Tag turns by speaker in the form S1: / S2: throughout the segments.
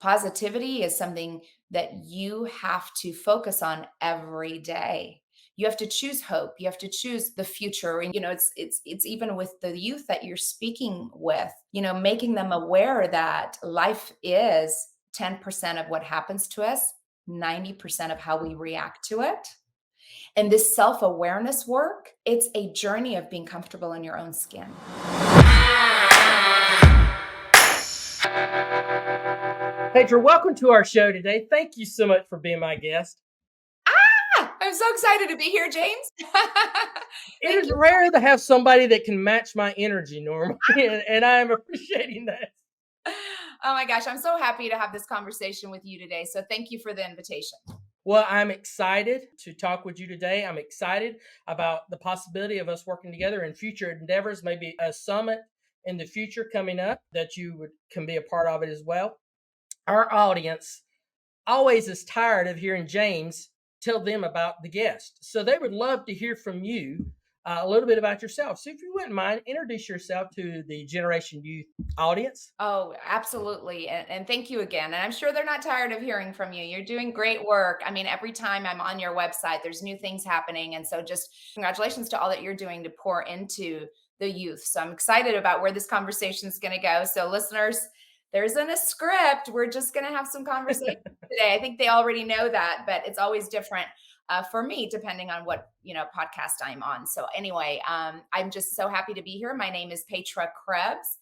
S1: Positivity is something that you have to focus on every day. You have to choose hope. You have to choose the future. And it's even with the youth that you're speaking with, making them aware that life is 10% of what happens to us, 90% of how we react to it. And this self-awareness work, it's a journey of being comfortable in your own skin.
S2: Petra, welcome to our show today. Thank you so much for being my guest.
S1: I'm so excited to be here, James.
S2: It
S1: Thank
S2: is
S1: you.
S2: rare to have somebody that can match my energy normally, and I am appreciating that.
S1: Oh my gosh, I'm so happy to have this conversation with you today. So thank you for the invitation.
S2: Well, I'm excited to talk with you today. I'm excited about the possibility of us working together in future endeavors, maybe a summit in the future coming up that can be a part of it as well. Our audience always is tired of hearing James tell them about the guest. So they would love to hear from you a little bit about yourself. So if you wouldn't mind, introduce yourself to the Generation Youth audience.
S1: Oh, absolutely. And thank you again. And I'm sure they're not tired of hearing from you. You're doing great work. I mean, every time I'm on your website, there's new things happening. And so just congratulations to all that you're doing to pour into the youth. So I'm excited about where this conversation is going to go. So listeners, there isn't a script. We're just going to have some conversation today. I think they already know that, but it's always different for me, depending on what, podcast I'm on. So anyway, I'm just so happy to be here. My name is Petra Krebbs.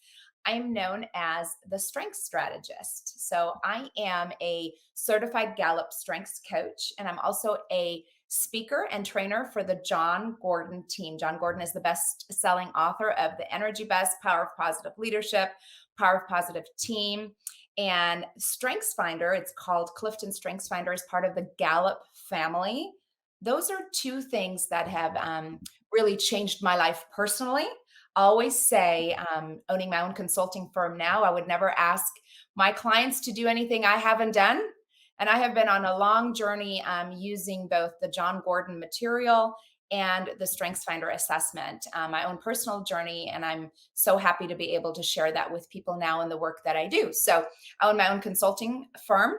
S1: I'm known as the Strengths Strategist. So I am a certified Gallup Strengths coach, and I'm also a speaker and trainer for the John Gordon team. John Gordon is the best-selling author of The Energy Best, Power of Positive Leadership, Power of Positive Team, and Strengths Finder. It's called CliftonStrengths Finder, is part of the Gallup family. Those are two things that have really changed my life personally. I always say, owning my own consulting firm now, I would never ask my clients to do anything I haven't done. And I have been on a long journey using both the John Gordon material and the Strengths Finder assessment, my own personal journey. And I'm so happy to be able to share that with people now in the work that I do. So I own my own consulting firm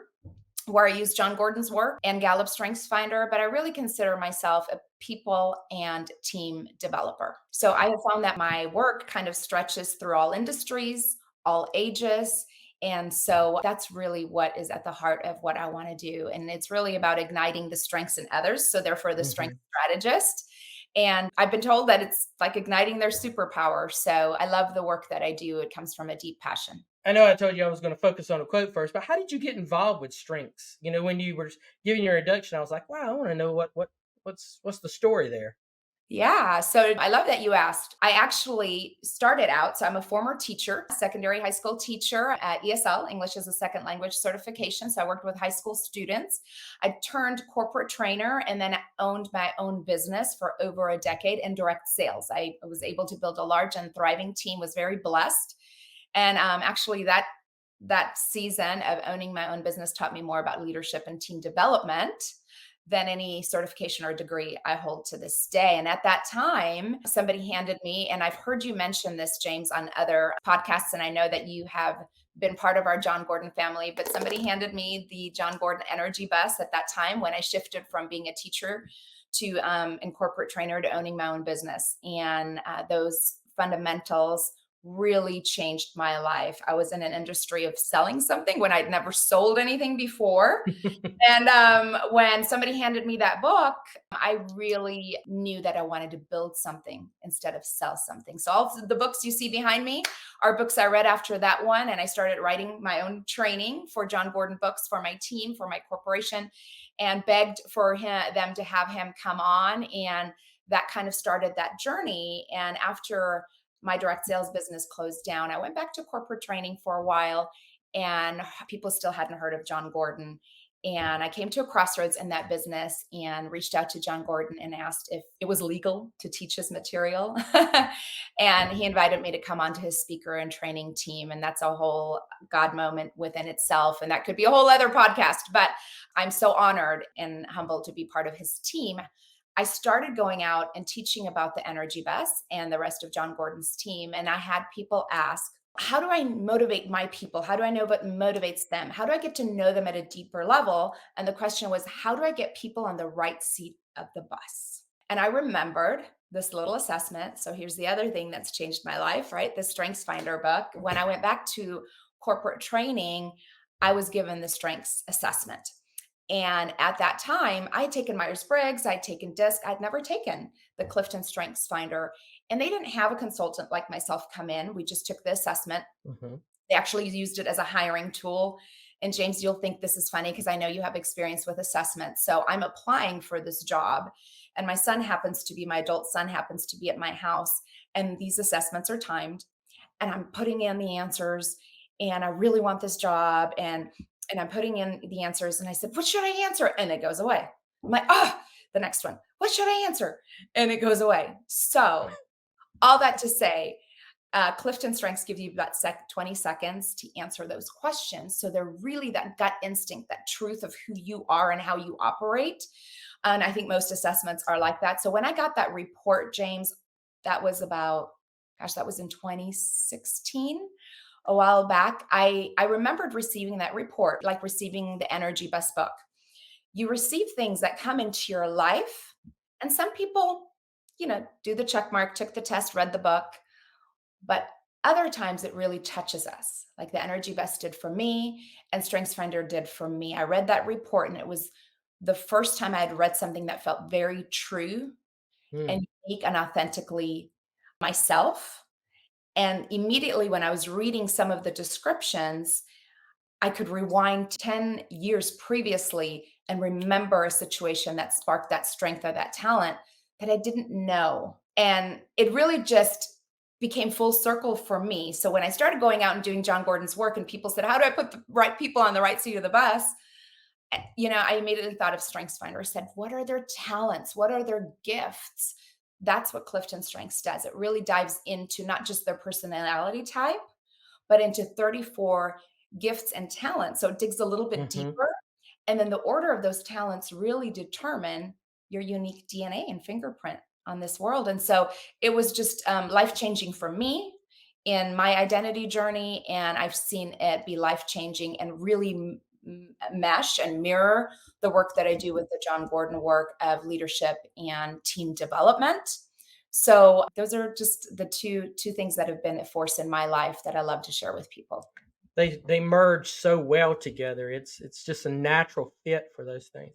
S1: where I use John Gordon's work and Gallup Strengths Finder, but I really consider myself a people and team developer. So I have found that my work kind of stretches through all industries, all ages. And so that's really what is at the heart of what I want to do. And it's really about igniting the strengths in others. So therefore, the strength
S2: Mhm.
S1: strategist. And I've been told that it's like igniting their superpower. So I love the work that I do. It comes from a deep passion.
S2: I know I told you I was going to focus on a quote first, but how did you get involved with strengths? When you were giving your introduction, I was like, wow, I want to know what's the story there.
S1: Yeah. So I love that you asked. I actually started out, so I'm a former teacher, secondary high school teacher at ESL, English as a Second Language certification. So I worked with high school students. I turned corporate trainer and then owned my own business for over a decade in direct sales. I was able to build a large and thriving team, was very blessed. And actually, that season of owning my own business taught me more about leadership and team development than any certification or degree I hold to this day. And at that time, somebody handed me, and I've heard you mention this, James, on other podcasts, and I know that you have been part of our John Gordon family, but somebody handed me the John Gordon Energy Bus at that time when I shifted from being a teacher to and corporate trainer to owning my own business. And those fundamentals really changed my life. I was in an industry of selling something when I'd never sold anything before. And when somebody handed me that book, I really knew that I wanted to build something instead of sell something. So all of the books you see behind me are books I read after that one. And I started writing my own training for John Gordon books for my team, for my corporation, and begged for them to have him come on. And that kind of started that journey. And after my direct sales business closed down, I went back to corporate training for a while, and people still hadn't heard of John Gordon. And I came to a crossroads in that business and reached out to John Gordon and asked if it was legal to teach his material. And he invited me to come onto his speaker and training team. And that's a whole God moment within itself. And that could be a whole other podcast, but I'm so honored and humbled to be part of his team. I started going out and teaching about the Energy Bus and the rest of John Gordon's team. And I had people ask, how do I motivate my people? How do I know what motivates them? How do I get to know them at a deeper level? And the question was, how do I get people on the right seat of the bus? And I remembered this little assessment. So here's the other thing that's changed my life, right? The Strengths Finder book. When I went back to corporate training, I was given the strengths assessment. And at that time, I had taken Myers-Briggs, I'd taken DISC, I'd never taken the Clifton Strengths Finder. And they didn't have a consultant like myself come in. We just took the assessment.
S2: Mm-hmm.
S1: They actually used it as a hiring tool. And James, you'll think this is funny because I know you have experience with assessments. So I'm applying for this job. And my adult son happens to be at my house. And these assessments are timed. And I'm putting in the answers. And I really want this job. And I'm putting in the answers. And I said, what should I answer? And it goes away. I'm like, oh, the next one. What should I answer? And it goes away. So all that to say, Clifton Strengths give you about 20 seconds to answer those questions. So they're really that gut instinct, that truth of who you are and how you operate. And I think most assessments are like that. So when I got that report, James, that was that was in 2016, a while back. I remembered receiving that report, like receiving the Energy Bus book. You receive things that come into your life, and some people, do the check mark, took the test, read the book. But other times it really touches us, like the Energy Bus did for me and StrengthsFinder did for me. I read that report and it was the first time I had read something that felt very true
S2: Mm.
S1: and unique and authentically myself. And immediately when I was reading some of the descriptions, I could rewind 10 years previously and remember a situation that sparked that strength or that talent that I didn't know. And it really just became full circle for me. So when I started going out and doing John Gordon's work and people said, how do I put the right people on the right seat of the bus? I immediately thought of StrengthsFinder. I said, what are their talents? What are their gifts? That's what Clifton Strengths does. It really dives into not just their personality type, but into 34 gifts and talents. So it digs a little bit
S2: Mm-hmm.
S1: deeper. And then the order of those talents really determine your unique DNA and fingerprint on this world. And so it was just life changing for me in my identity journey. And I've seen it be life changing and really mesh and mirror the work that I do with the John Gordon work of leadership and team development. So those are just the two things that have been a force in my life that I love to share with people.
S2: They merge so well together. It's just a natural fit for those things.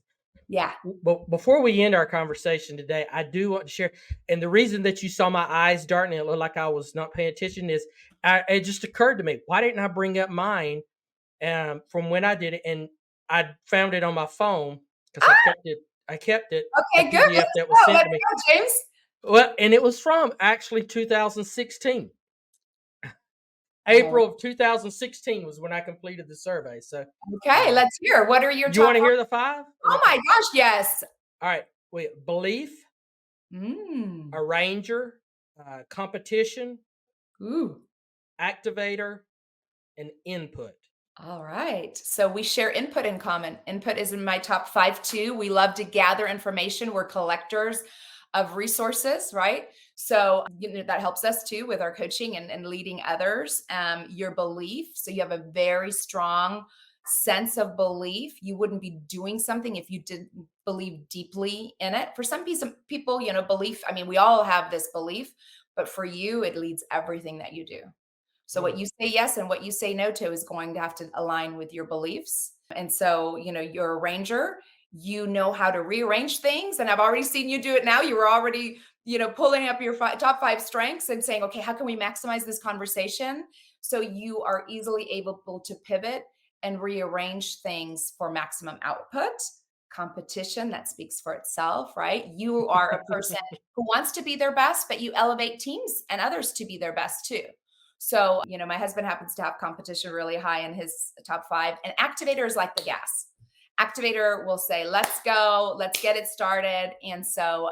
S1: Yeah.
S2: But before we end our conversation today, I do want to share. And the reason that you saw my eyes darting, it looked like I was not paying attention, is it just occurred to me, why didn't I bring up mine from when I did it? And I found it on my phone because I kept it. I kept it, a
S1: Okay, good.
S2: PDF that was sent
S1: Let's
S2: to me.
S1: go, James.
S2: Well, and it was from actually 2016.
S1: Oh,
S2: April of 2016 was when I completed the survey. So,
S1: okay, let's hear. What are your
S2: you
S1: top
S2: want to
S1: five?
S2: hear the 5?
S1: Oh my gosh, yes.
S2: All right. Wait, belief,
S1: Mm.
S2: arranger, competition,
S1: Ooh.
S2: activator, and input.
S1: All right. So we share input in common. Input is in my top 5 too. We love to gather information. We're collectors of resources, right? So that helps us too with our coaching and leading others. Your belief. So you have a very strong sense of belief. You wouldn't be doing something if you didn't believe deeply in it. For some people, belief, I mean, we all have this belief, but for you, it leads everything that you do. So what
S2: Mm.
S1: you say yes and what you say no to is going to have to align with your beliefs. And so, you're a ranger, you know how to rearrange things. And I've already seen you do it now. You were already, pulling up your top 5 strengths and saying, okay, how can we maximize this conversation? So you are easily able to pivot and rearrange things for maximum output. Competition, that speaks for itself, right? You are a person who wants to be their best, but you elevate teams and others to be their best too. So, my husband happens to have competition really high in his top 5. And activator is like the gas. Activator will say, let's go, let's get it started. And so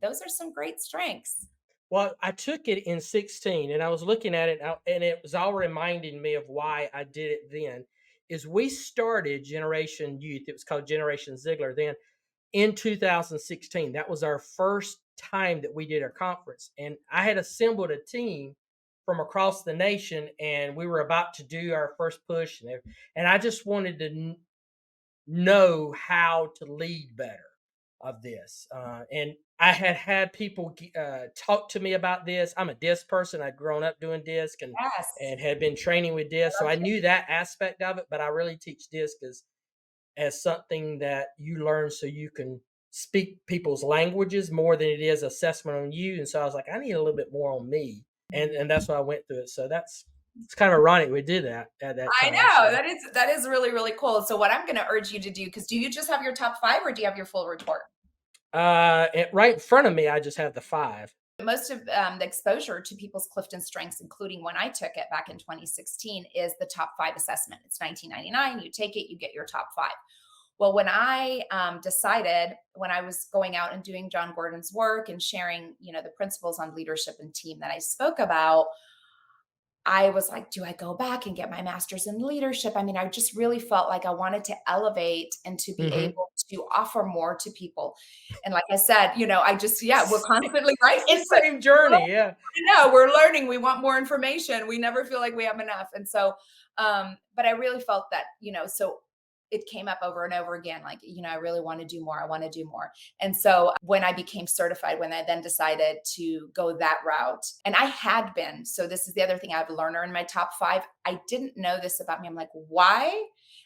S1: those are some great strengths.
S2: Well, I took it in 16 and I was looking at it and it was all reminding me of why I did it then. Is we started Generation Youth, it was called Generation Ziegler then, in 2016. That was our first time that we did our conference. And I had assembled a team from across the nation, and we were about to do our first push, and I just wanted to know how to lead better of this. And I had people talk to me about this. I'm a disc person. I'd grown up doing disc
S1: Yes.
S2: and had been training with disc, so I knew that aspect of it. But I really teach disc as something that you learn so you can speak people's languages more than it is assessment on you. And so I was like, I need a little bit more on me, and that's why I went through it. So it's kind of ironic we did that at that
S1: I
S2: time.
S1: know
S2: So
S1: that is really, really cool. So what I'm going to urge you to do, because do you just have your top five or do you have your full report?
S2: right in front of me, I just have the five.
S1: Most of the exposure to people's Clifton Strengths, including when I took it back in 2016, is the top five assessment. It's 19.99. You take it, you get your top five. Well, when I decided, when I was going out and doing John Gordon's work and sharing, the principles on leadership and team that I spoke about, I was like, do I go back and get my master's in leadership? I mean, I just really felt like I wanted to elevate and to be
S2: Mm-hmm.
S1: able to offer more to people. And like I said, I just, yeah, we're constantly right.
S2: It's the
S1: Input.
S2: same journey, yeah.
S1: No, we're learning. We want more information. We never feel like we have enough. And so, but I really felt that, so it came up over and over again, like, I really want to do more. I want to do more. And so when I became certified, when I then decided to go that route, and I had been, so this is the other thing, I have a learner in my top five. I didn't know this about me. I'm like, why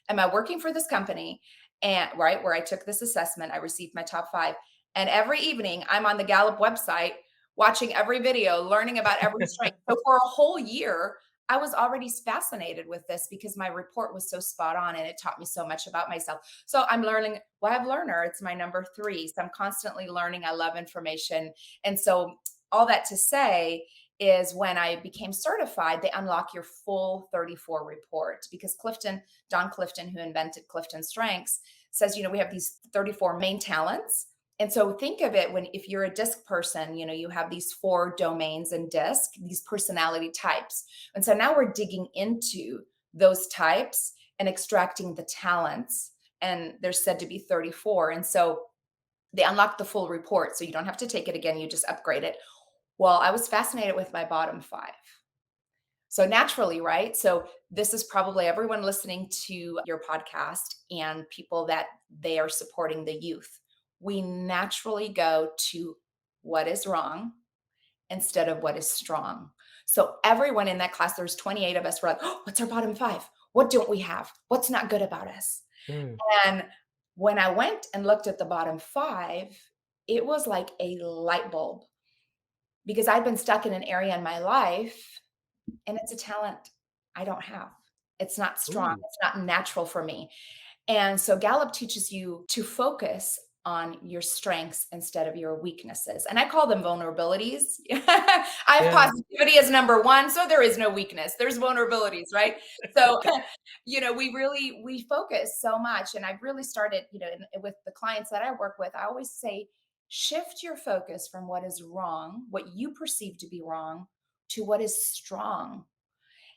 S1: am I working for this company? And right where I took this assessment, I received my top five. And every evening I'm on the Gallup website watching every video, learning about every strength. So for a whole year, I was already fascinated with this because my report was so spot on and it taught me so much about myself. So I'm learning, web learner, it's my number three. So I'm constantly learning. I love information. And so all that to say is when I became certified, they unlock your full 34 report because Don Clifton, who invented Clifton Strengths, says, we have these 34 main talents. And so think of it if you're a disc person, you have these 4 domains in disc, these personality types. And so now we're digging into those types and extracting the talents. And there's said to be 34. And so they unlock the full report. So you don't have to take it again. You just upgrade it. Well, I was fascinated with my bottom 5. So naturally, right? So this is probably everyone listening to your podcast and people that they are supporting the youth. We naturally go to what is wrong instead of what is strong. So everyone in that class, there's 28 of us, we're like, oh, what's our bottom 5? What don't we have? What's not good about us?
S2: Mm.
S1: And when I went and looked at the bottom 5, it was like a light bulb because I'd been stuck in an area in my life and it's a talent I don't have. It's not strong.
S2: Ooh.
S1: It's not natural for me. And so Gallup teaches you to focus on your strengths instead of your weaknesses. And I call them vulnerabilities. I have
S2: Yeah.
S1: positivity as number 1, so there is no weakness. There's vulnerabilities, right? So, we focus so much. And I've really started, with the clients that I work with, I always say, shift your focus from what is wrong, what you perceive to be wrong, to what is strong.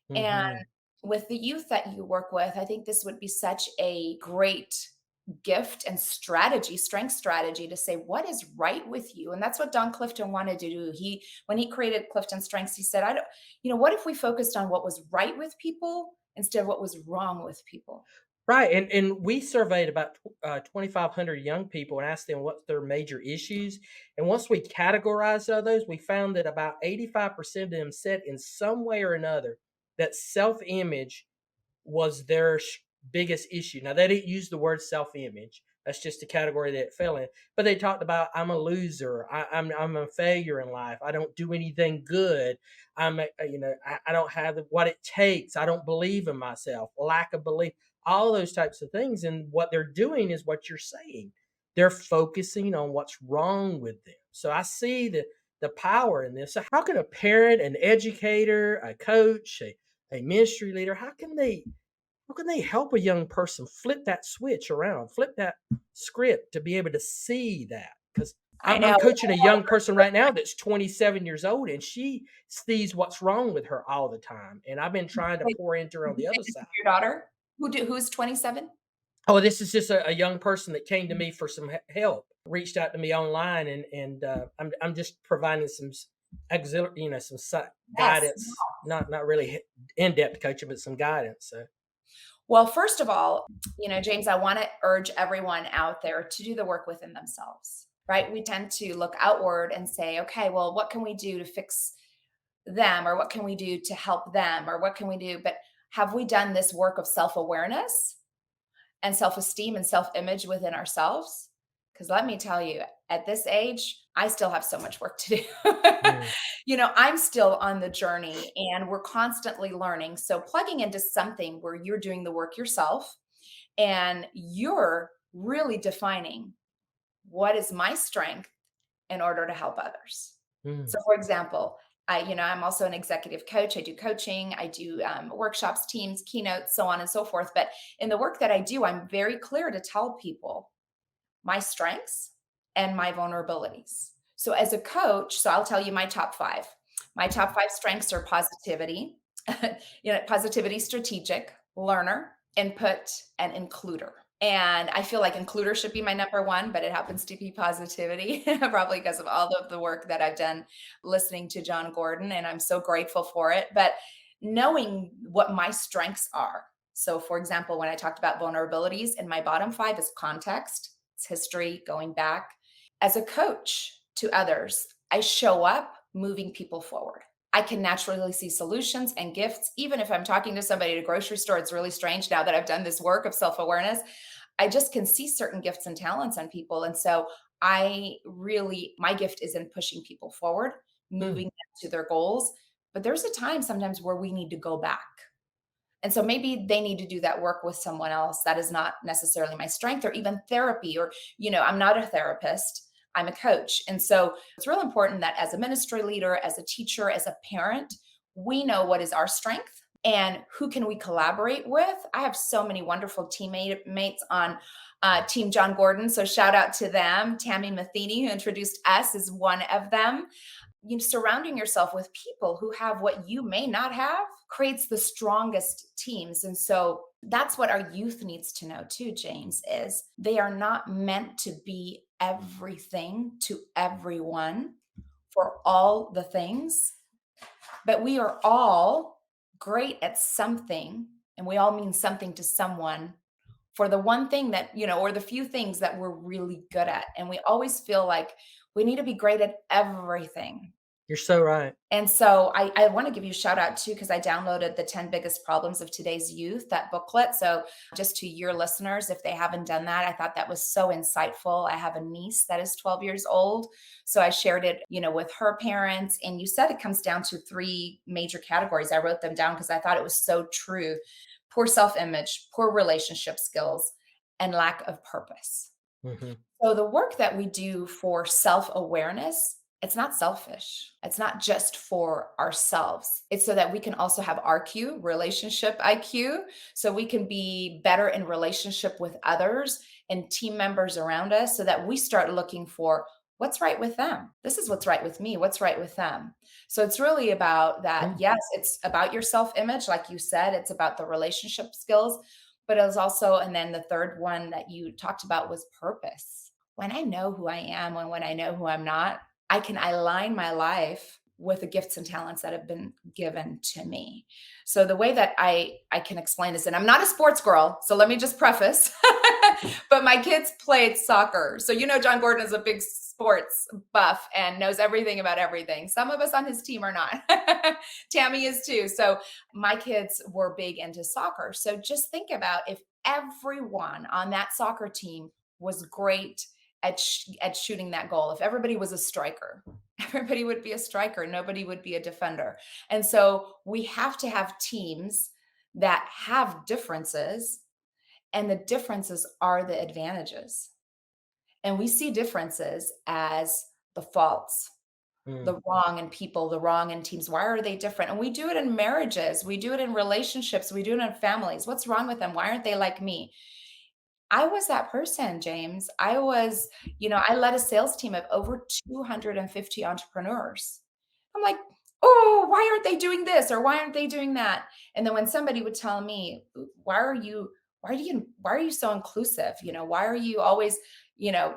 S1: And
S2: Mm-hmm.
S1: with the youth that you work with, I think this would be such a great gift and strength strategy to say what is right with you. And that's what Don Clifton wanted to do. When he created Clifton Strengths, he said, I don't, what if we focused on what was right with people instead of what was wrong with people?
S2: Right, and we surveyed about 2,500 young people and asked them what's their major issues. And once we categorized all those, we found that about 85% of them said in some way or another that self-image was their biggest issue. Now, they didn't use the word self-image. That's just a category that it fell in. But they talked about, I'm a loser. I'm a failure in life. I don't do anything good. I don't have what it takes. I don't believe in myself. Lack of belief. All those types of things. And what they're doing is what you're saying. They're focusing on what's wrong with them. So I see the power in this. So how can a parent, an educator, a coach, a ministry leader, how can they help a young person flip that switch around, flip that script to be able to see that? Because
S1: I
S2: I'm
S1: know.
S2: coaching a young person right now that's 27 years old, and she sees what's wrong with her all the time. And I've been trying to
S1: Wait,
S2: pour into her
S1: did
S2: on
S1: you
S2: the
S1: say
S2: other
S1: this
S2: side.
S1: is your daughter? Who's 27?
S2: Oh, this is just a young person that came to me for some help, reached out to me online, and I'm just providing some auxiliary, some
S1: Yes.
S2: guidance, not really in-depth coaching, but some guidance. So,
S1: Well, first of all, James, I want to urge everyone out there to do the work within themselves, right? We tend to look outward and say, okay, well, what can we do to fix them? Or what can we do to help them? Or what can we do? But have we done this work of self awareness and self esteem and self image within ourselves? Because let me tell you, at this age, I still have so much work to do.
S2: mm,
S1: I'm still on the journey and we're constantly learning. So, plugging into something where you're doing the work yourself and you're really defining what is my strength in order to help others.
S2: mm,
S1: So, for example, I'm also an executive coach. I do coaching, I do workshops, teams, keynotes, so on and so forth. But in the work that I do, I'm very clear to tell people my strengths and my vulnerabilities. So, as a coach, so I'll tell you my top five. My top five strengths are positivity, positivity, strategic, learner, input, and includer. And I feel like includer should be my number one, but it happens to be positivity, probably because of all of the work that I've done listening to John Gordon. And I'm so grateful for it. But knowing what my strengths are. So, for example, when I talked about vulnerabilities, in my bottom five is context, it's history, going back. As a coach to others, I show up moving people forward. I can naturally see solutions and gifts. Even if I'm talking to somebody at a grocery store, it's really strange now that I've done this work of self awareness. I just can see certain gifts and talents on people. And so my gift is in pushing people forward, moving
S2: mm.
S1: them to their goals. But there's a time sometimes where we need to go back. And so maybe they need to do that work with someone else. That is not necessarily my strength, or even therapy, or, I'm not a therapist, I'm a coach. And so it's real important that as a ministry leader, as a teacher, as a parent, we know what is our strength and who can we collaborate with. I have so many wonderful teammates on Team John Gordon. So shout out to them. Tammy Matheny, who introduced us, is one of them. Surrounding yourself with people who have what you may not have creates the strongest teams. And so that's what our youth needs to know too, James, is they are not meant to be everything to everyone for all the things, but we are all great at something, and we all mean something to someone for the one thing that, or the few things that we're really good at. And we always feel like we need to be great at everything.
S2: You're so right.
S1: And so I want to give you a shout out too, because I downloaded the 10 biggest problems of today's youth, that booklet. So just to your listeners, if they haven't done that, I thought that was so insightful. I have a niece that is 12 years old. So I shared it, with her parents. And you said it comes down to three major categories. I wrote them down because I thought it was so true: poor self-image, poor relationship skills, and lack of purpose.
S2: Hmm.
S1: So the work that we do for self-awareness, it's not selfish. It's not just for ourselves. It's so that we can also have RQ, relationship IQ, so we can be better in relationship with others and team members around us, so that we start looking for what's right with them. This is what's right with me, what's right with them. So it's really about that.
S2: Mm.
S1: Yes, it's about your self-image, like you said, it's about the relationship skills, but it was also, and then the third one that you talked about was purpose. When I know who I am and when I know who I'm not, I can align my life with the gifts and talents that have been given to me. So the way that I can explain this, and I'm not a sports girl, so let me just preface, but my kids played soccer. So John Gordon is a big sports buff and knows everything about everything. Some of us on his team are not. Tammy is too. So my kids were big into soccer. So just think about if everyone on that soccer team was great at shooting that goal. If everybody was a striker, everybody would be a striker. Nobody would be a defender. And so we have to have teams that have differences, and the differences are the advantages. And we see differences as the faults,
S2: Mm.
S1: the wrong in people, the wrong in teams. Why are they different? And we do it in marriages, we do it in relationships, we do it in families. What's wrong with them? Why aren't they like me? I was that person, James. I led a sales team of over 250 entrepreneurs. I'm like, oh, why aren't they doing this? Or why aren't they doing that? And then when somebody would tell me, why are you so inclusive? Why are you always, you know,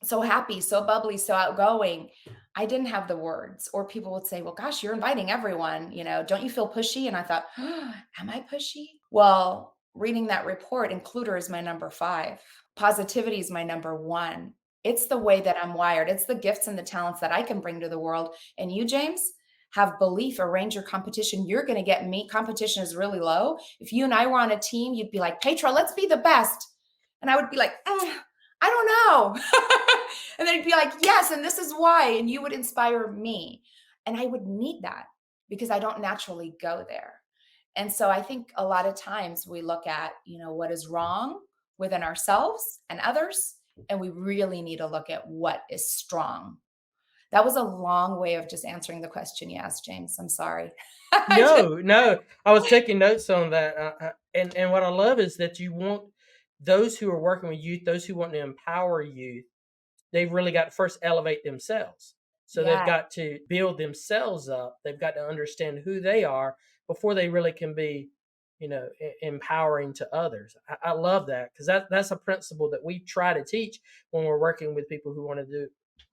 S1: so happy, so bubbly, so outgoing. I didn't have the words, or people would say, "Well, gosh, you're inviting everyone, don't you feel pushy?" And I thought, "Am I pushy?" Well, reading that report, includer is my number 5. Positivity is my number 1. It's the way that I'm wired. It's the gifts and the talents that I can bring to the world. And you, James, have belief, arrange your competition. You're going to get me. Competition is really low. If you and I were on a team, you'd be like, Petra, let's be the best. And I would be like, I don't know. And then he'd be like, yes, and this is why. And you would inspire me. And I would need that because I don't naturally go there. And so I think a lot of times we look at, what is wrong within ourselves and others, and we really need to look at what is strong. That was a long way of just answering the question you asked, James. I'm sorry. I just,
S2: No, no, I was taking notes on that, and what I love is that you want those who are working with youth, those who want to empower youth, they've really got to first elevate themselves. So they've
S1: yeah,
S2: got to build themselves up. They've got to understand who they are before they really can be, empowering to others. I love that because that's a principle that we try to teach when we're working with people who want to do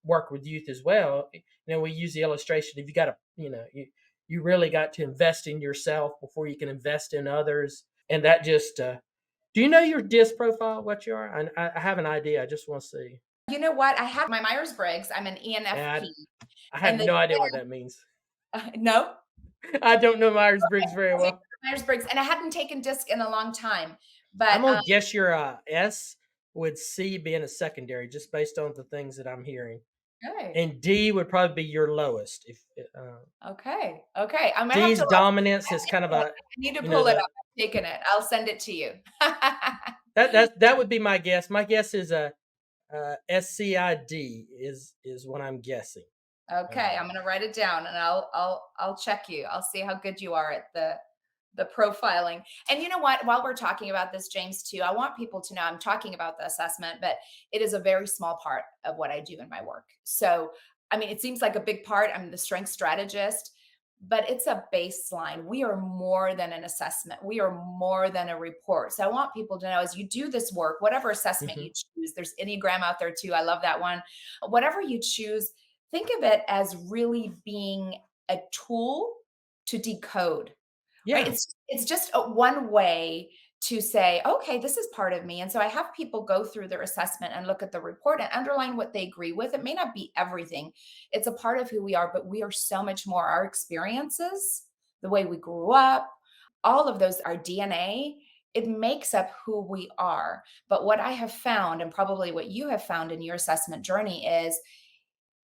S2: work with youth as well. We use the illustration if you got to, you really got to invest in yourself before you can invest in others. And that just, do you know your disc profile? What you are? I have an idea. I just want to see.
S1: you know what? I have my Myers-Briggs. I'm an
S2: And
S1: ENFP.
S2: I have
S1: And the
S2: no idea what that means.
S1: no,
S2: I don't know Myers Briggs very
S1: okay,
S2: well.
S1: Myers-Briggs, and I hadn't taken disc in a long time, but
S2: I'm gonna guess your S, with C being a secondary, just based on the things that I'm hearing,
S1: okay,
S2: and D would probably be your lowest. If
S1: okay, okay. I'm gonna have to
S2: D's
S1: look.
S2: dominance is kind of
S1: I
S2: a,
S1: need to
S2: you know,
S1: pull it up.
S2: the
S1: I'm taking it. I'll send it to you.
S2: that would be my guess. My guess is a SCID is what I'm guessing.
S1: Okay,
S2: Uh,
S1: I'm gonna write it down, and I'll check you. I'll see how good you are at the profiling. And you know what? While we're talking about this, James, too, I want people to know I'm talking about the assessment, but it is a very small part of what I do in my work. So, I mean, it seems like a big part. I'm the strength strategist, but it's a baseline. We are more than an assessment. We are more than a report. So I want people to know as you do this work, whatever assessment
S2: mhm.
S1: you choose, there's Enneagram out there too. I love that one. Whatever you choose, think of it as really being a tool to decode, right?
S2: Yeah.
S1: It's just one way to say, okay, this is part of me. And so I have people go through their assessment and look at the report and underline what they agree with. It may not be everything. It's a part of who we are, but we are so much more. Our experiences, the way we grew up, all of those, our DNA, it makes up who we are. But what I have found, and probably what you have found in your assessment journey, is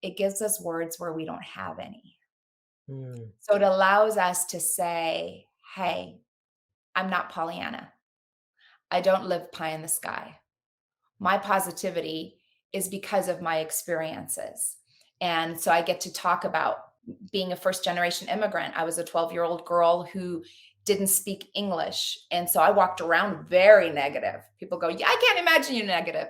S1: it gives us words where we don't have any.
S2: Mm.
S1: So it allows us to say, hey, I'm not Pollyanna. I don't live pie in the sky. My positivity is because of my experiences. And so I get to talk about being a first generation immigrant. I was a 12-year-old girl who didn't speak English. And so I walked around very negative. People go, yeah, I can't imagine you negative.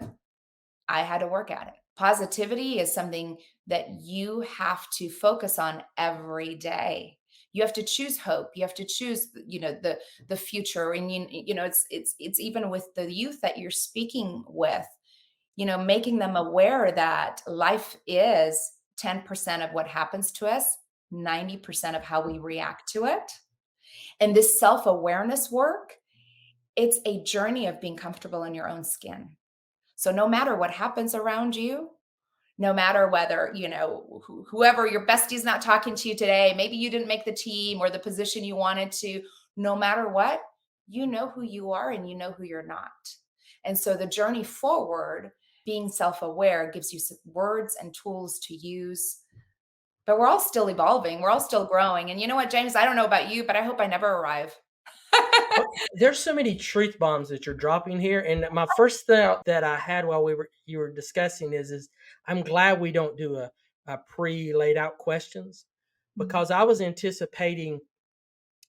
S1: I had to work at it. Positivity is something that you have to focus on every day. You have to choose hope. You have to choose, the future. And it's even with the youth that you're speaking with, making them aware that life is 10% of what happens to us, 90% of how we react to it. And this self-awareness work, it's a journey of being comfortable in your own skin. So no matter what happens around you, no matter whether, whoever your bestie's not talking to you today, maybe you didn't make the team or the position you wanted to, no matter what, you know who you are and you know who you're not. And so the journey forward, being self-aware gives you words and tools to use. But we're all still evolving. We're all still growing. And you know what, James, I don't know about you, but I hope I never arrive.
S2: Well, there's so many truth bombs that you're dropping here, and my first thought that I had while you were discussing is I'm glad we don't do a pre laid out questions, because I was anticipating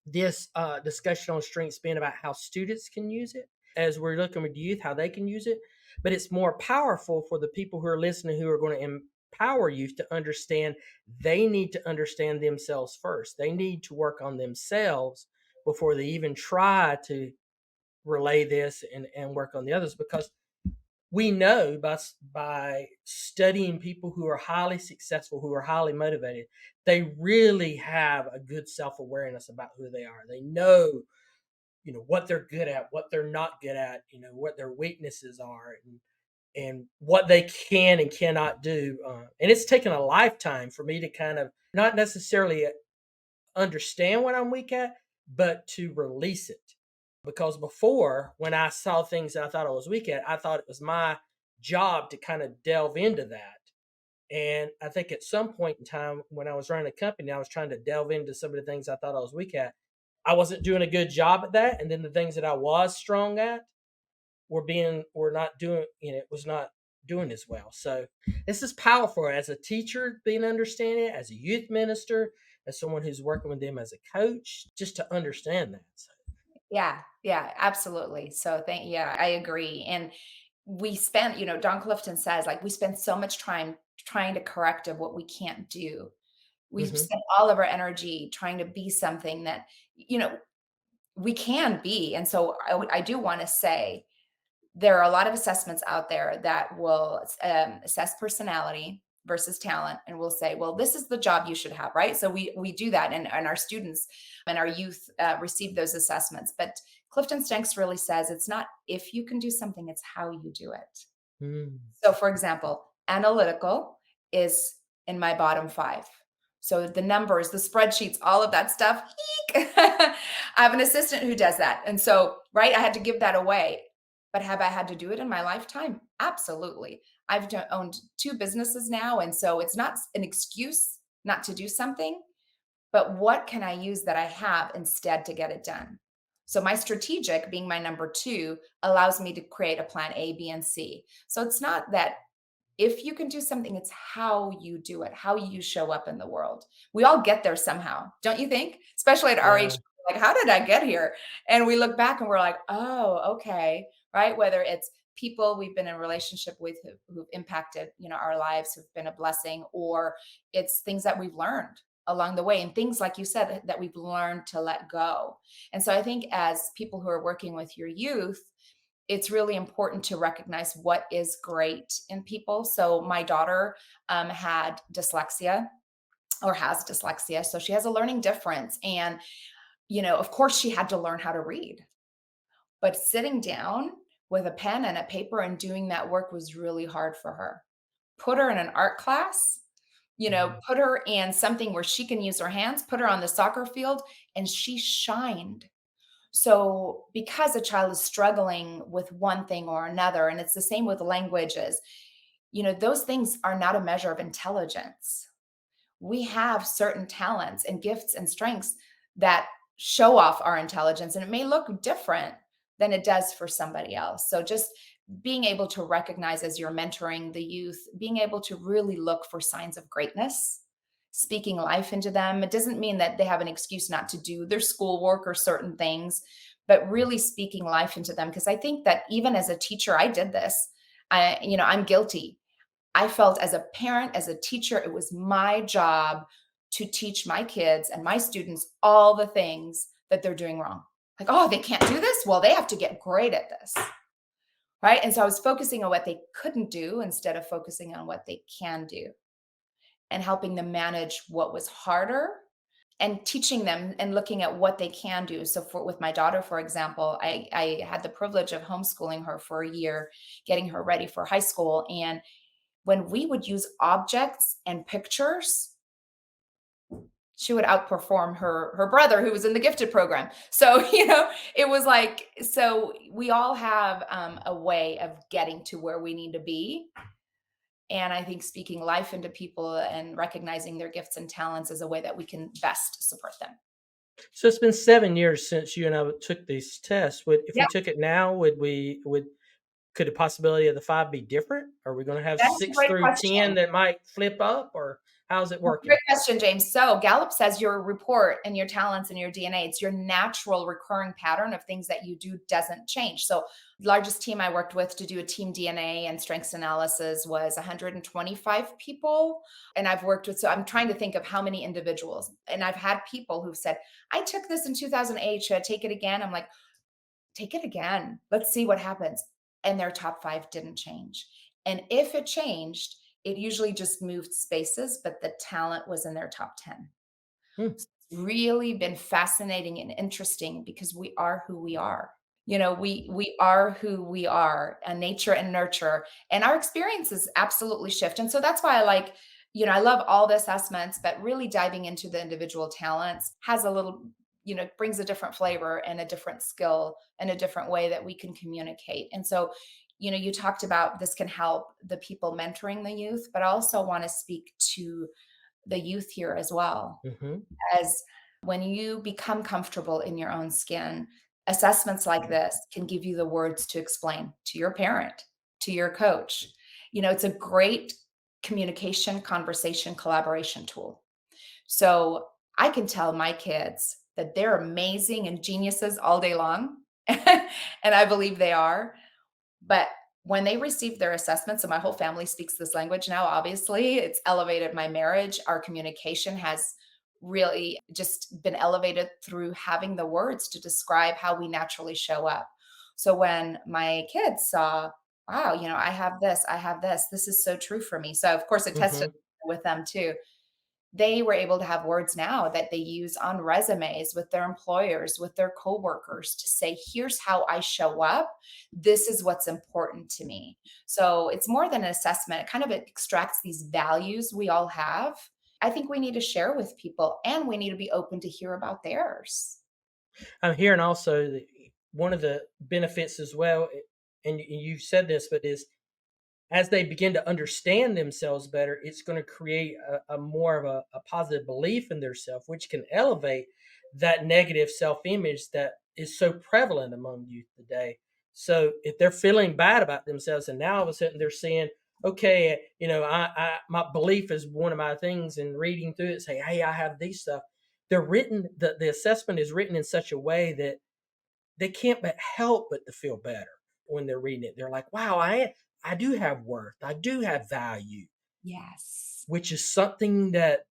S2: this discussion on strengths being about how students can use it as we're looking with youth, how they can use it. But it's more powerful for the people who are listening, who are going to empower youth to understand they need to understand themselves first. They need to work on themselves before they even try to relay this and work on the others, because we know by studying people who are highly successful, who are highly motivated, they really have a good self-awareness about who they are. They know, what they're good at, what they're not good at, what their weaknesses are, and what they can and cannot do. And it's taken a lifetime for me to kind of not necessarily understand what I'm weak at, but to release it. Because before, when I saw things that I thought I was weak at, I thought it was my job to kind of delve into that. And I think at some point in time, when I was running a company, I was trying to delve into some of the things I thought I was weak at. I wasn't doing a good job at that. And then the things that I was strong at were not doing, it was not doing as well. So this is powerful as a teacher, being understanding it, as a youth minister, as someone who's working with them as a coach, just to understand that. So,
S1: Yeah, yeah, absolutely. So yeah, I agree. And we spent, Don Clifton says, like, we spend so much time trying to correct of what we can't do. We
S2: mhm.
S1: spend all of our energy trying to be something that, you know, we can be. And so I do want to say there are a lot of assessments out there that will assess personality versus talent, and we'll say, well, this is the job you should have, right? So we do that, and our students and our youth receive those assessments. But CliftonStrengths really says it's not if you can do something, it's how you do it.
S2: Mm.
S1: So, for example, analytical is in my bottom 5. So the numbers, the spreadsheets, all of that stuff, eek. I have an assistant who does that. And so, right, I had to give that away. But have I had to do it in my lifetime? Absolutely. Owned 2 businesses now, and so it's not an excuse not to do something, but what can I use that I have instead to get it done? So my strategic, being my number 2, allows me to create a plan A, B, and C. So it's not that if you can do something, it's how you do it, how you show up in the world. We all get there somehow, don't you think? Especially at our age,
S2: Yeah.
S1: like, how did I get here? And we look back and we're like, oh, okay, right? Whether it's people we've been in relationship with who've impacted, our lives, who've been a blessing, or it's things that we've learned along the way, and things like you said that we've learned to let go. And so I think as people who are working with your youth, it's really important to recognize what is great in people. So my daughter had dyslexia, or has dyslexia. So she has a learning difference. And, of course, she had to learn how to read. But sitting down with a pen and a paper and doing that work was really hard for her. Put her in an art class,
S2: Mhm.
S1: put her in something where she can use her hands, put her on the soccer field, and she shined. So, because a child is struggling with one thing or another, and it's the same with languages, those things are not a measure of intelligence. We have certain talents and gifts and strengths that show off our intelligence, and it may look different than it does for somebody else. So, just being able to recognize as you're mentoring the youth, being able to really look for signs of greatness, speaking life into them. It doesn't mean that they have an excuse not to do their schoolwork or certain things, but really speaking life into them. Because I think that even as a teacher, I did this. I'm guilty. I felt as a parent, as a teacher, it was my job to teach my kids and my students all the things that they're doing wrong. Like, oh, they can't do this. Well, they have to get great at this. Right. And so I was focusing on what they couldn't do instead of focusing on what they can do, and helping them manage what was harder and teaching them and looking at what they can do. So with my daughter, for example, I had the privilege of homeschooling her for a year, getting her ready for high school. And when we would use objects and pictures, she would outperform her brother who was in the gifted program. So, it was like, so we all have a way of getting to where we need to be. And I think speaking life into people and recognizing their gifts and talents is a way that we can best support them.
S2: So it's been 7 years since you and I took these tests. If
S1: Yeah,
S2: we took it now, could the possibility of the 5 be different? Are we going to have
S1: that is a
S2: 6
S1: great
S2: through
S1: question.
S2: 10 that might flip up, or how's it working?
S1: Great question, James. So Gallup says your report and your talents and your DNA, it's your natural recurring pattern of things that you do doesn't change. So largest team I worked with to do a team DNA and strengths analysis was 125 people. And I've worked with, so I'm trying to think of how many individuals. And I've had people who've said, I took this in 2008. Should I take it again? I'm like, take it again. Let's see what happens. and their top 5 didn't change. And if it changed, it usually just moved spaces, but the talent was in their top 10.
S2: Hmm.
S1: It's really been fascinating and interesting because we are who we are. We are who we are, and nature and nurture, and our experiences absolutely shift. And so that's why I love all the assessments, but really diving into the individual talents has a little, brings a different flavor and a different skill and a different way that we can communicate. And so, you talked about this can help the people mentoring the youth, but I also want to speak to the youth here as well,
S2: Hmm.
S1: as when you become comfortable in your own skin, assessments like this can give you the words to explain to your parent, to your coach. It's a great communication, conversation, collaboration tool. So I can tell my kids that they're amazing and geniuses all day long. And I believe they are. But when they receive their assessments, and my whole family speaks this language now, obviously, it's elevated my marriage. Our communication has really just been elevated through having the words to describe how we naturally show up. So when my kids saw, wow, I have this is so true for me. So, of course, it tested
S2: Hmm.
S1: with them too. They were able to have words now that they use on resumes with their employers, with their coworkers to say, here's how I show up. This is what's important to me. So it's more than an assessment. It kind of extracts these values we all have. I think we need to share with people, and we need to be open to hear about theirs.
S2: I'm hearing also that one of the benefits as well, and you've said this, but is as they begin to understand themselves better, it's going to create a more of a positive belief in themselves, which can elevate that negative self image that is so prevalent among youth today. So if they're feeling bad about themselves, and now all of a sudden they're saying, okay, my belief is one of my things, and reading through it, say, hey, I have these stuff. They're written, the assessment is written in such a way that they can't but help but to feel better when they're reading it. They're like, wow, I do have worth. I do have value,
S1: Yes.
S2: which is something that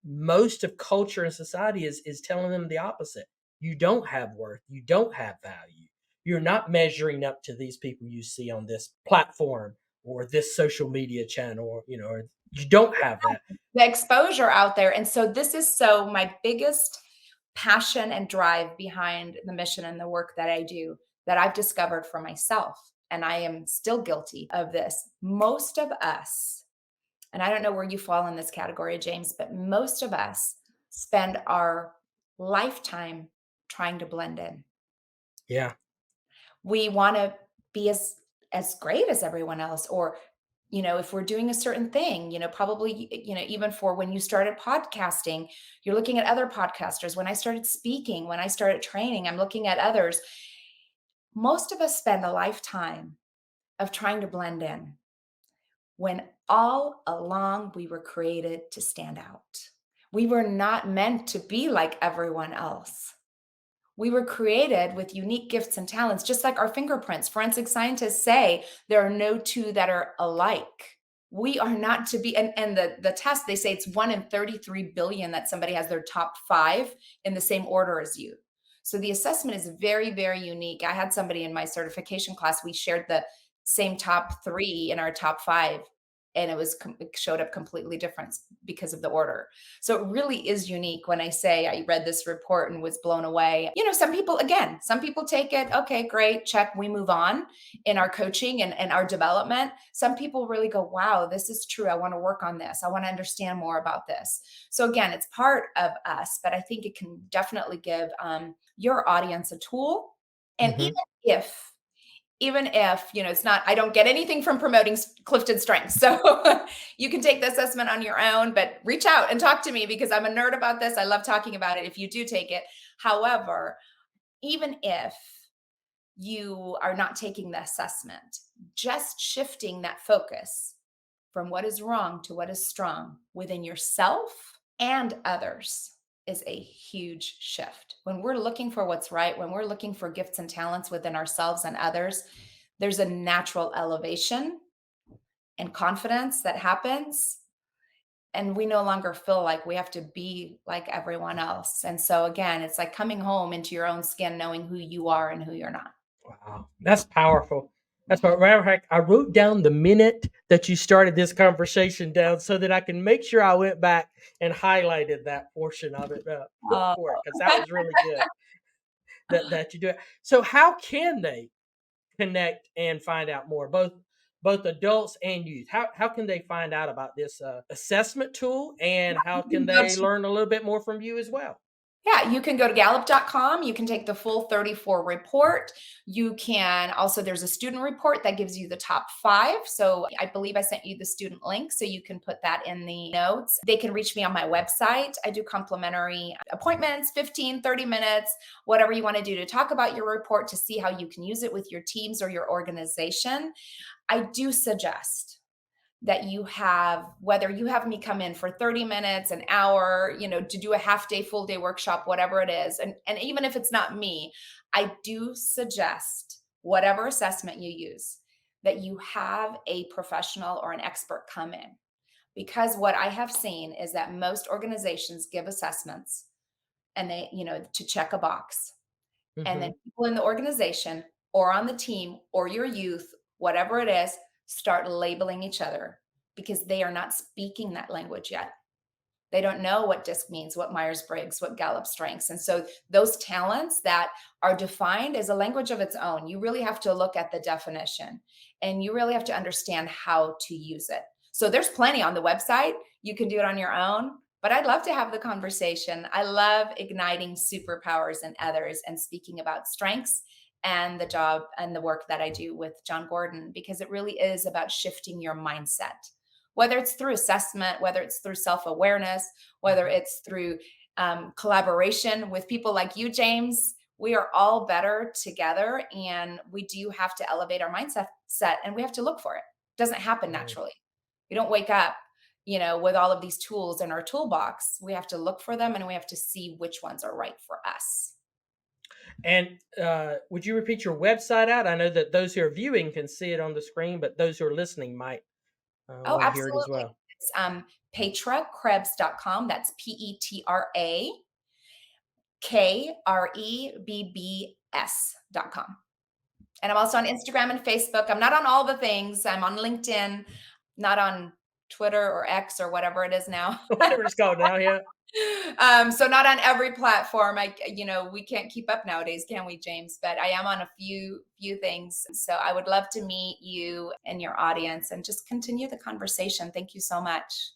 S2: most of culture and society is telling them the opposite. You don't have worth. You don't have value. You're not measuring up to these people you see on this platform or this social media channel, or you don't have that.
S1: The exposure out there. And so this is so my biggest passion and drive behind the mission and the work that I do, that I've discovered for myself. And I am still guilty of this. Most of us, and I don't know where you fall in this category, James, but most of us spend our lifetime trying to blend in.
S2: Yeah.
S1: We want to be as great as everyone else, or if we're doing a certain thing, probably, even for when you started podcasting, you're looking at other podcasters. When I started speaking, when I started training, I'm looking at others. Most of us spend a lifetime of trying to blend in, when all along we were created to stand out. We were not meant to be like everyone else. We were created with unique gifts and talents, just like our fingerprints. Forensic scientists say there are no two that are alike. We are not to be, and the test, they say it's 1 in 33 billion that somebody has their top 5 in the same order as you. So the assessment is very, very unique. I had somebody in my certification class, we shared the same top 3 in our top 5, and it showed up completely different because of the order. So it really is unique. When I say I read this report and was blown away, some people take it, okay, great, check, we move on in our coaching and our development. Some people really go, wow, this is true. I want to work on this. I want to understand more about this. So again, it's part of us, but I think it can definitely give your audience a tool. And
S2: Hmm.
S1: even if it's not, I don't get anything from promoting CliftonStrengths, so you can take the assessment on your own, but reach out and talk to me because I'm a nerd about this. I love talking about it if you do take it. However, even if you are not taking the assessment, just shifting that focus from what is wrong to what is strong within yourself and others is a huge shift. When we're looking for what's right, when we're looking for gifts and talents within ourselves and others, there's a natural elevation and confidence that happens. And we no longer feel like we have to be like everyone else. And so, again, it's like coming home into your own skin, knowing who you are and who you're not.
S2: Wow. That's powerful. That's what matter of fact, I wrote down the minute that you started this conversation down so that I can make sure I went back and highlighted that portion of it
S1: Oh.
S2: for it because that was really good that you do it. So how can they connect and find out more, both adults and youth? How can they find out about this assessment tool, and how
S1: You
S2: can
S1: can go
S2: they
S1: to
S2: learn a little bit more from you as well?
S1: Yeah, you can go to Gallup.com. You can take the full 34 report. You can also, there's a student report that gives you the top 5. So I believe I sent you the student link, so you can put that in the notes. They can reach me on my website. I do complimentary appointments, 15, 30 minutes, whatever you want to do to talk about your report, to see how you can use it with your teams or your organization. I do suggest that you have, whether you have me come in for 30 minutes, an hour, to do a half day, full day workshop, whatever it is. And even if it's not me, I do suggest, whatever assessment you use, that you have a professional or an expert come in. Because what I have seen is that most organizations give assessments, and they, to check a box. And then
S2: Hmm.
S1: people in the organization or on the team or your youth, whatever it is, start labeling each other because they are not speaking that language yet. They don't know what DISC means, what Myers-Briggs, what Gallup Strengths. And so those talents that are defined as a language of its own, you really have to look at the definition, and you really have to understand how to use it. So there's plenty on the website. You can do it on your own, but I'd love to have the conversation. I love igniting superpowers in others and speaking about strengths and the job and the work that I do with John Gordon, because it really is about shifting your mindset, whether it's through assessment, whether it's through self awareness, whether it's through collaboration with people like you, James. We are all better together, and we do have to elevate our mindset and we have to look for it. It doesn't happen
S2: Right.
S1: naturally. We don't wake up, with all of these tools in our toolbox. We have to look for them, and we have to see which ones are right for us.
S2: And would you repeat your website out? I know that those who are viewing can see it on the screen, but those who are listening might
S1: Oh,
S2: want to hear it as
S1: absolutely.
S2: well.
S1: It's PetraKrebbs.com. That's PetraKrebbs.com. And I'm also on Instagram and Facebook. I'm not on all the things. I'm on LinkedIn, not on Twitter or X or whatever it is now.
S2: Whatever it's called now, yeah.
S1: So not on every platform. We can't keep up nowadays, can we, James? But I am on a few things. So I would love to meet you and your audience and just continue the conversation. Thank you so much.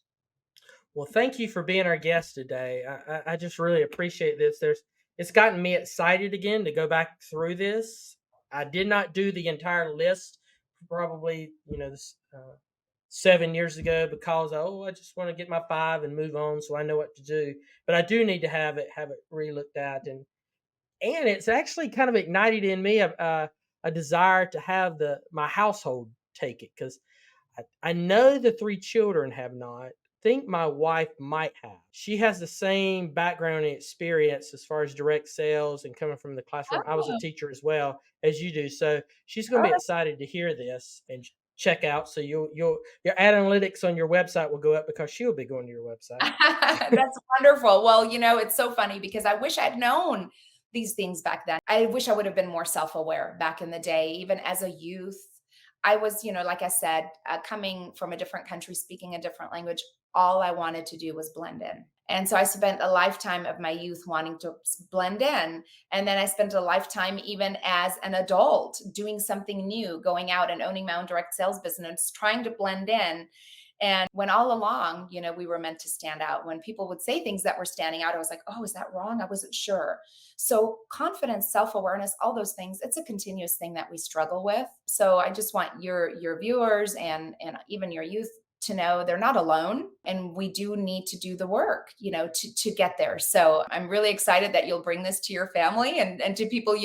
S2: Well, thank you for being our guest today. I just really appreciate this. It's gotten me excited again to go back through this. I did not do the entire list, probably 7 years ago, because I just want to get my 5 and move on, so I know what to do. But I do need to have it re-looked at, and it's actually kind of ignited in me a desire to have my household take it, because I know the 3 children have not. Think my wife might have. She has the same background and experience as far as direct sales and coming from the classroom. I was a
S1: Oh,
S2: teacher as well as you do, so she's going to be
S1: oh,
S2: excited to hear this and check out. So your analytics on your website will go up because she'll be going to your website.
S1: that's wonderful. Well, it's so funny because I wish I'd known these things back then. I wish I would have been more self-aware back in the day, even as a youth. I was, like I said, coming from a different country, speaking a different language. All I wanted to do was blend in. And so I spent a lifetime of my youth wanting to blend in. And then I spent a lifetime, even as an adult, doing something new, going out and owning my own direct sales business, trying to blend in. And when all along, we were meant to stand out. When people would say things that were standing out, I was like, oh, is that wrong? I wasn't sure. So confidence, self-awareness, all those things, it's a continuous thing that we struggle with. So I just want your viewers and even your youth to know they're not alone, and we do need to do the work, to get there. So I'm really excited that you'll bring this to your family and to people.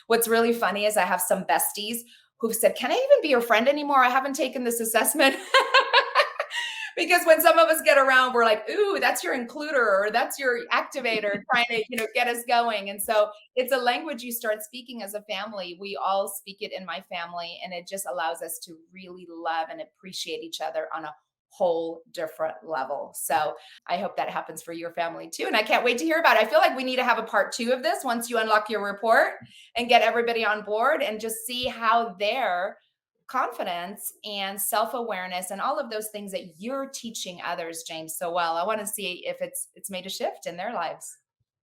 S1: What's really funny is I have some besties who've said, can I even be your friend anymore? I haven't taken this assessment. Because when some of us get around, we're like, ooh, that's your includer or that's your activator trying to, get us going. And so it's a language you start speaking as a family. We all speak it in my family, and it just allows us to really love and appreciate each other on a whole different level. So I hope that happens for your family too. And I can't wait to hear about it. I feel like we need to have a part 2 of this once you unlock your report and get everybody on board and just see how their confidence and self-awareness and all of those things that you're teaching others, James, so well. I want to see if it's made a shift in their lives.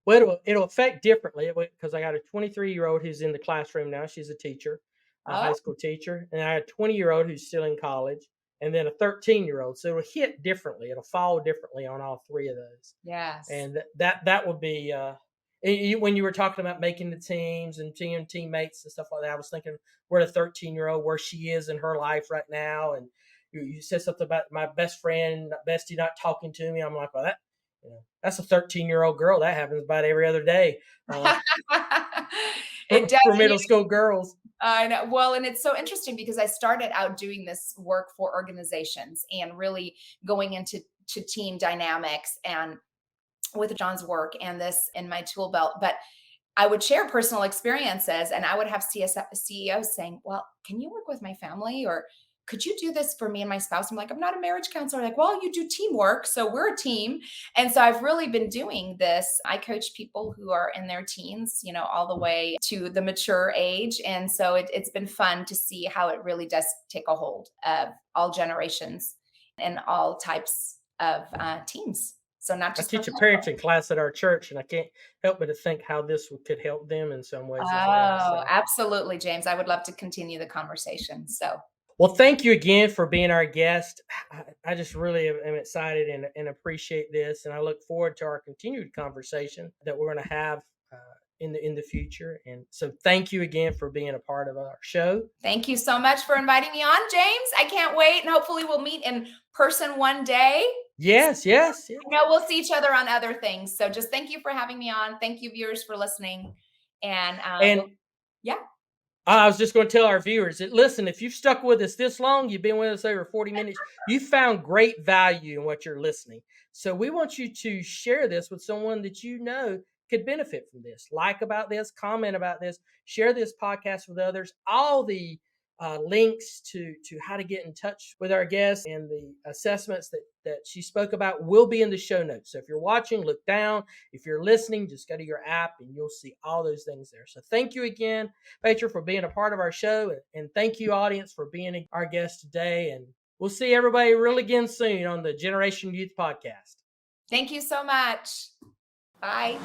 S2: Well, it'll affect differently because I got a 23-year-old who's in the classroom now. She's a teacher, a high
S1: Oh,
S2: school teacher, and I had a 20-year-old who's still in college, and then a 13-year-old. So it'll hit differently. It'll fall differently on all three of those.
S1: yes.
S2: And that would be when you were talking about making the teams and teammates and stuff like that. I was thinking where the 13-year-old, where she is in her life right now, and you said something about my best friend, bestie, not talking to me. I'm like, well, that's a 13-year-old girl. That happens about every other day
S1: It does.
S2: for middle school girls.
S1: I know. Well, and it's so interesting because I started out doing this work for organizations and really going into team dynamics and with John's work and this in my tool belt. But I would share personal experiences and I would have CEOs saying, well, can you work with my family? Or could you do this for me and my spouse? I'm like, I'm not a marriage counselor. Like, well, you do teamwork. So we're a team. And so I've really been doing this. I coach people who are in their teens, all the way to the mature age. And so it's been fun to see how it really does take a hold of all generations and all types of teams. So not
S2: I
S1: just
S2: teach a
S1: professional.
S2: parenting class at our church, and I can't help but to think how this could help them in some ways as well.
S1: Oh,
S2: So,
S1: absolutely, James. I would love to continue the conversation. So
S2: well, thank you again for being our guest. I just really am excited and appreciate this, and I look forward to our continued conversation that we're going to have uh, in the future. And so, thank you again for being a part of our show.
S1: thank you so much for inviting me on, James. I can't wait. And hopefully we'll meet in person one day.
S2: Yes, yes, yes.
S1: I know we'll see each other on other things. So just thank you for having me on. Thank you, viewers, for listening. And
S2: And
S1: yeah.
S2: I was just going to tell our viewers that, listen, if you've stuck with us this long, you've been with us over 40 minutes, you found great value in what you're listening. So we want you to share this with someone that you know could benefit from this. Like about this, comment about this, share this podcast with others. All the links to how to get in touch with our guests and the assessments that she spoke about will be in the show notes. So if you're watching, look down. If you're listening, just go to your app and you'll see all those things there. So thank you again, Petra, for being a part of our show. And thank you, audience, for being our guest today. And we'll see everybody real again soon on the Generation Youth Podcast.
S1: Thank you so much. Bye.